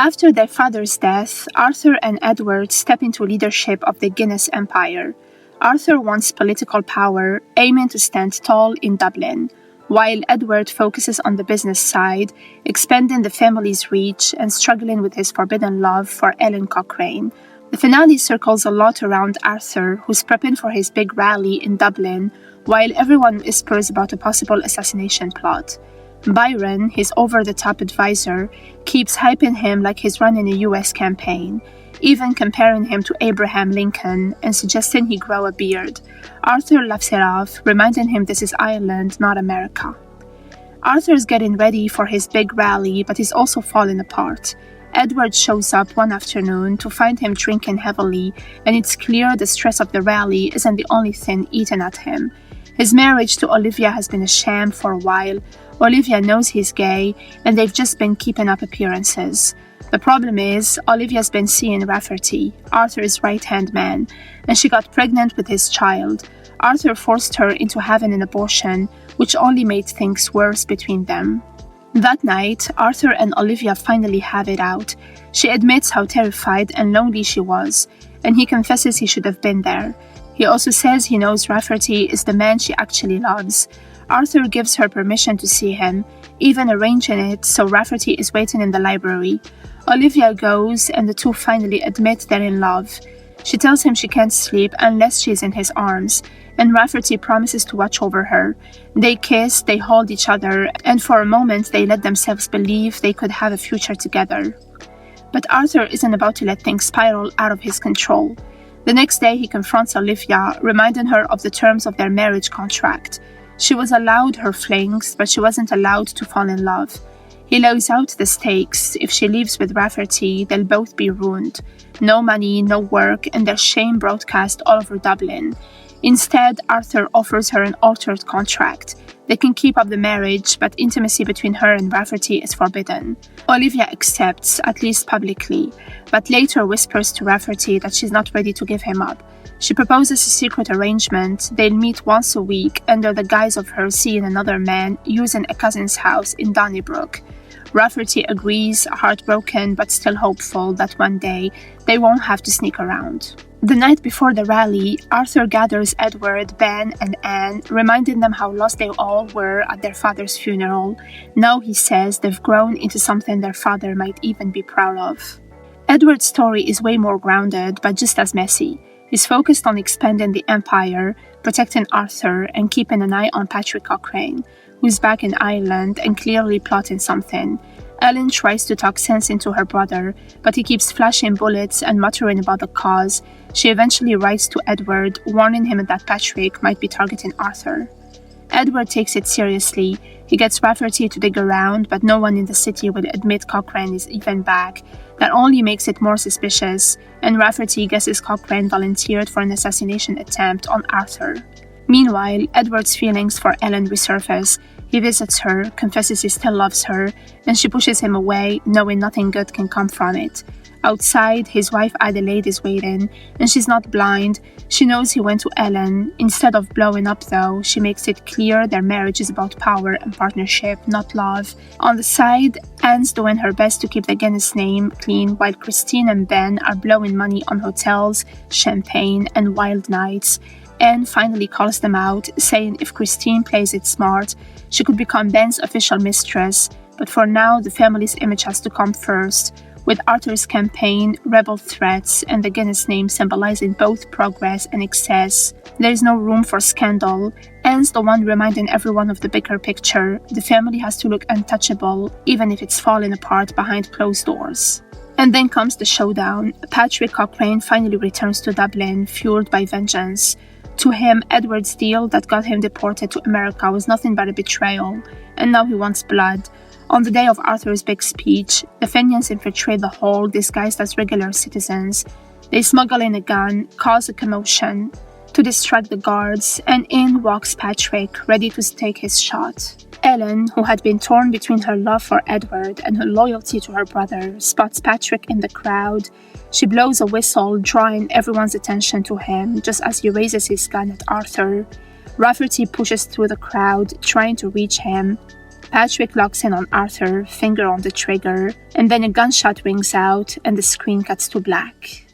After their father's death, Arthur and Edward step into leadership of the Guinness Empire. Arthur wants political power, aiming to stand tall in Dublin, while Edward focuses on the business side, expanding the family's reach and struggling with his forbidden love for Ellen Cochrane. The finale circles a lot around Arthur, who's prepping for his big rally in Dublin, while everyone whispers about a possible assassination plot. Byron, his over-the-top advisor, keeps hyping him like he's running a US campaign, even comparing him to Abraham Lincoln and suggesting he grow a beard. Arthur laughs it off, reminding him this is Ireland, not America. Arthur's getting ready for his big rally, but he's also falling apart. Edward shows up one afternoon to find him drinking heavily, and it's clear the stress of the rally isn't the only thing eating at him. His marriage to Olivia has been a sham for a while. Olivia knows he's gay, and they've just been keeping up appearances. The problem is, Olivia's been seeing Rafferty, Arthur's right-hand man, and she got pregnant with his child. Arthur forced her into having an abortion, which only made things worse between them. That night, Arthur and Olivia finally have it out. She admits how terrified and lonely she was, and he confesses he should have been there. He also says he knows Rafferty is the man she actually loves. Arthur gives her permission to see him, even arranging it so Rafferty is waiting in the library. Olivia goes, and the two finally admit they're in love. She tells him she can't sleep unless she's in his arms, and Rafferty promises to watch over her. They kiss, they hold each other, and for a moment they let themselves believe they could have a future together. But Arthur isn't about to let things spiral out of his control. The next day he confronts Olivia, reminding her of the terms of their marriage contract. She was allowed her flings, but she wasn't allowed to fall in love. He lays out the stakes. If she leaves with Rafferty, they'll both be ruined. No money, no work, and their shame broadcast all over Dublin. Instead, Arthur offers her an altered contract. They can keep up the marriage, but intimacy between her and Rafferty is forbidden. Olivia accepts, at least publicly, but later whispers to Rafferty that she's not ready to give him up. She proposes a secret arrangement. They'll meet once a week under the guise of her seeing another man using a cousin's house in Donnybrook. Rafferty agrees, heartbroken but still hopeful that one day they won't have to sneak around. The night before the rally, Arthur gathers Edward, Ben, and Anne, reminding them how lost they all were at their father's funeral. Now he says they've grown into something their father might even be proud of. Edward's story is way more grounded, but just as messy. He's focused on expanding the empire, protecting Arthur, and keeping an eye on Patrick Cochrane, who's back in Ireland and clearly plotting something. Ellen tries to talk sense into her brother, but he keeps flashing bullets and muttering about the cause. She eventually writes to Edward, warning him that Patrick might be targeting Arthur. Edward takes it seriously. He gets Rafferty to dig around, but no one in the city will admit Cochrane is even back. That only makes it more suspicious, and Rafferty guesses Cochrane volunteered for an assassination attempt on Arthur. Meanwhile, Edward's feelings for Ellen resurface. He visits her, confesses he still loves her, and she pushes him away, knowing nothing good can come from it. Outside, his wife Adelaide is waiting, and she's not blind. She knows he went to Ellen. Instead of blowing up, though, she makes it clear their marriage is about power and partnership, not love. On the side, Anne's doing her best to keep the Guinness name clean, while Christine and Ben are blowing money on hotels, champagne, and wild nights. Anne finally calls them out, saying if Christine plays it smart, she could become Ben's official mistress, but for now the family's image has to come first. With Arthur's campaign, rebel threats, and the Guinness name symbolizing both progress and excess, there is no room for scandal. Anne's the one reminding everyone of the bigger picture. The family has to look untouchable, even if it's falling apart behind closed doors. And then comes the showdown. Patrick Cochrane finally returns to Dublin, fueled by vengeance. To him, Edward's deal that got him deported to America was nothing but a betrayal, and now he wants blood. On the day of Arthur's big speech, the Fenians infiltrate the hall disguised as regular citizens. They smuggle in a gun, cause a commotion to distract the guards, and in walks Patrick, ready to take his shot. Ellen, who had been torn between her love for Edward and her loyalty to her brother, spots Patrick in the crowd. She blows a whistle, drawing everyone's attention to him, just as he raises his gun at Arthur. Rafferty pushes through the crowd, trying to reach him. Patrick locks in on Arthur, finger on the trigger, and then a gunshot rings out and the screen cuts to black.